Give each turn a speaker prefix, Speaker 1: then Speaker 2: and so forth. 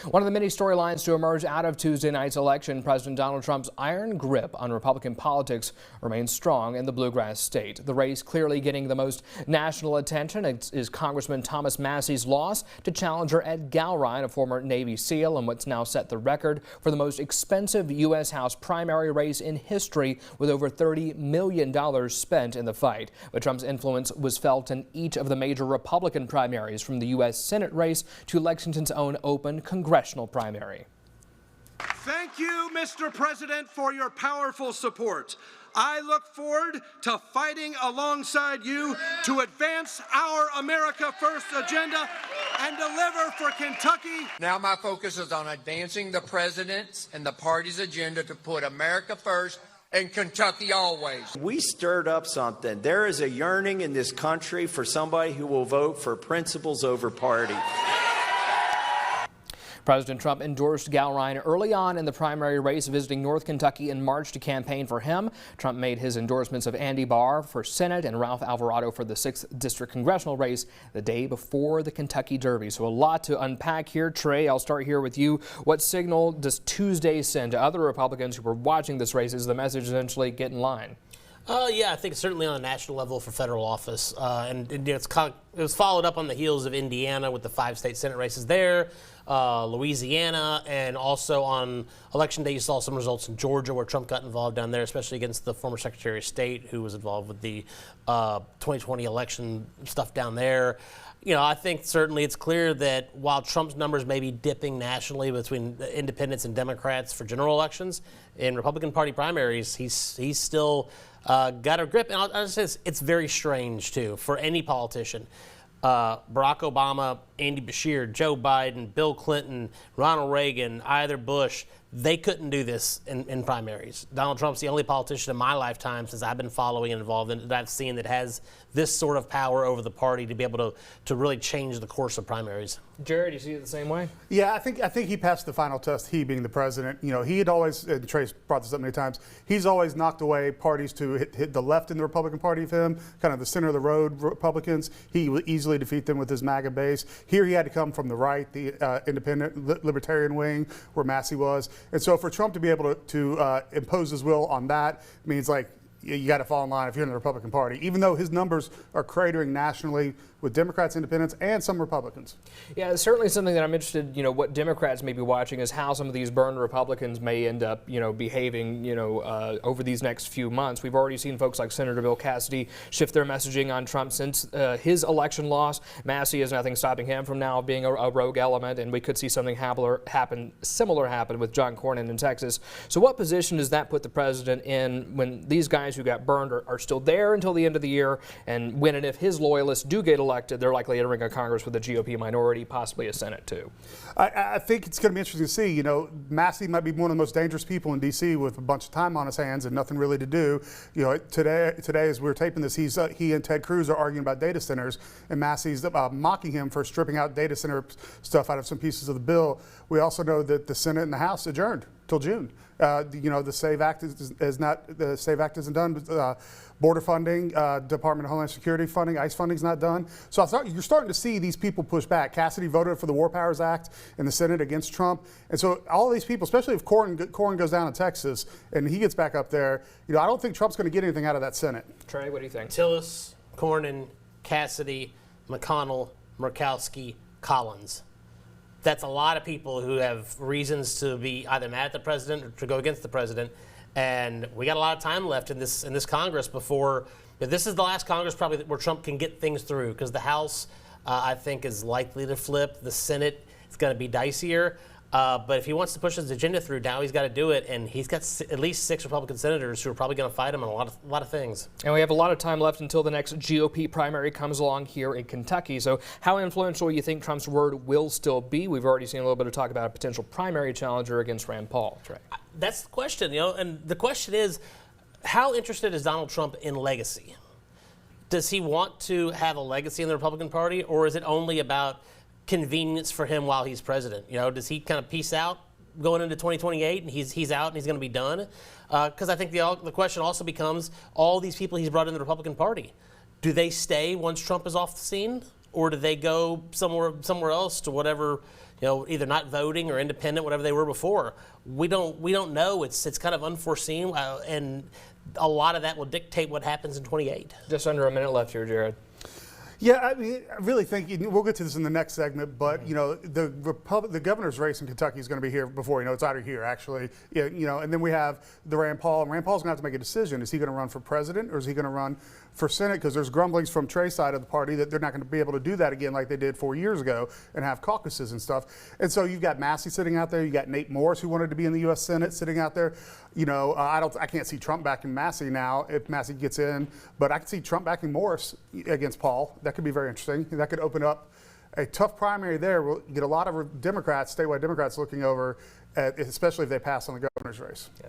Speaker 1: One of the many storylines to emerge out of Tuesday night's election, President Donald Trump's iron grip on Republican politics remains strong in the bluegrass state. The race clearly getting the most national attention is Congressman Thomas Massey's loss to challenger Ed Gallrein, a former Navy SEAL, and what's now set the record for the most expensive U.S. House primary race in history, with over $30 million spent in the fight. But Trump's influence was felt in each of the major Republican primaries, from the U.S. Senate race to Lexington's own open congressional primary.
Speaker 2: Thank you, Mr. President, for your powerful support. I look forward to fighting alongside you to advance our America First agenda and deliver for Kentucky.
Speaker 3: Now my focus is on advancing the president's and the party's agenda to put America first and Kentucky always.
Speaker 4: We stirred up something. There is a yearning in this country for somebody who will vote for principles over party.
Speaker 1: President Trump endorsed Gallrein early on in the primary race, visiting North Kentucky in March to campaign for him. Trump made his endorsements of Andy Barr for Senate and Ralph Alvarado for the 6th District congressional race the day before the Kentucky Derby. So a lot to unpack here. Trey, I'll start here with you. What signal does Tuesday send to other Republicans who were watching this race? Is the message essentially get in line?
Speaker 5: Yeah, I think certainly on a national level for federal office. And it was followed up on the heels of Indiana with the 5 state Senate races there, Louisiana, and also on Election Day you saw some results in Georgia where Trump got involved down there, especially against the former Secretary of State who was involved with the 2020 election stuff down there. You know, I think certainly it's clear that while Trump's numbers may be dipping nationally between independents and Democrats for general elections, in Republican Party primaries, he's still got a grip. And I'll say this, it's very strange, too, for any politician. Barack Obama, Andy Beshear, Joe Biden, Bill Clinton, Ronald Reagan, either Bush, they couldn't do this in primaries. Donald Trump's the only politician in my lifetime since I've been following and involved in it that I've seen that has this sort of power over the party to be able to really change the course of primaries.
Speaker 1: Jared, you see it the same way?
Speaker 6: Yeah, I think he passed the final test, he being the president. You know, he had always, and Trace brought this up many times, he's always knocked away parties to hit the left in the Republican Party of him, kind of the center of the road Republicans. He would easily defeat them with his MAGA base. Here he had to come from the right, the independent libertarian wing where Massey was. And so for Trump to be able to impose his will on that means, like, you got to fall in line if you're in the Republican Party, even though his numbers are cratering nationally with Democrats, independents, and some Republicans.
Speaker 1: Yeah, it's certainly something that I'm interested, what Democrats may be watching is how some of these burned Republicans may end up, behaving, over these next few months. We've already seen folks like Senator Bill Cassidy shift their messaging on Trump since his election loss. Massey has nothing stopping him from now being a rogue element, and we could see something similar happen with John Cornyn in Texas. So what position does that put the president in when these guys who got burned are still there until the end of the year, and when and if his loyalists do get elected, they're likely entering a Congress with a GOP minority, possibly a Senate too?
Speaker 6: I think it's going to be interesting to see. Massey might be one of the most dangerous people in D.C. with a bunch of time on his hands and nothing really to do. Today as we're taping this, he and Ted Cruz are arguing about data centers, and Massey's mocking him for stripping out data center stuff out of some pieces of the bill. We also know that the Senate and the House adjourned till June. The SAVE Act isn't done. Border funding, Department of Homeland Security funding, ICE funding is not done. So you're starting to see these people push back. Cassidy voted for the War Powers Act in the Senate against Trump. And so all these people, especially if Cornyn goes down in Texas and he gets back up there, I don't think Trump's going to get anything out of that Senate.
Speaker 1: Trey, what do you think?
Speaker 5: Tillis, Cornyn, Cassidy, McConnell, Murkowski, Collins. That's a lot of people who have reasons to be either mad at the president or to go against the president. And we got a lot of time left in this Congress before. This is the last Congress probably where Trump can get things through, because the House, I think, is likely to flip. The Senate is going to be dicier. But if he wants to push his agenda through, now he's got to do it, and he's got at least 6 Republican senators who are probably going to fight him on a lot of things. And
Speaker 1: we have a lot of time left until the next GOP primary comes along here in Kentucky. So how influential do you think Trump's word will still be? We've already seen a little bit of talk about a potential primary challenger against Rand Paul. Trey.
Speaker 5: That's the question, and the question is, how interested is Donald Trump in legacy? Does he want to have a legacy in the Republican Party, or is it only about convenience for him while he's president? Does he kind of peace out going into 2028 and he's out and he's going to be done? Because I think the question also becomes, all these people he's brought in the Republican Party, do they stay once Trump is off the scene, or do they go somewhere else to whatever either not voting or independent, whatever they were before. We don't know. It's kind of unforeseen, and a lot of that will dictate what happens in 28.
Speaker 1: Just under a minute left here, Jared.
Speaker 6: Yeah, I mean, I really think we'll get to this in the next segment, but the governor's race in Kentucky is going to be here before it's out of here actually. Yeah, and then we have the Rand Paul, and Rand Paul's going to have to make a decision: is he going to run for president or is he going to run for Senate? Because there's grumblings from Trey's side of the party that they're not going to be able to do that again like they did 4 years ago and have caucuses and stuff. And so you've got Massey sitting out there, you got Nate Morris who wanted to be in the U.S. Senate sitting out there. I can't see Trump backing Massey now if Massey gets in, but I can see Trump backing Morris against Paul. That could be very interesting. That could open up a tough primary there. We'll get a lot of Democrats, statewide Democrats, looking over, especially if they pass on the governor's race. Yeah.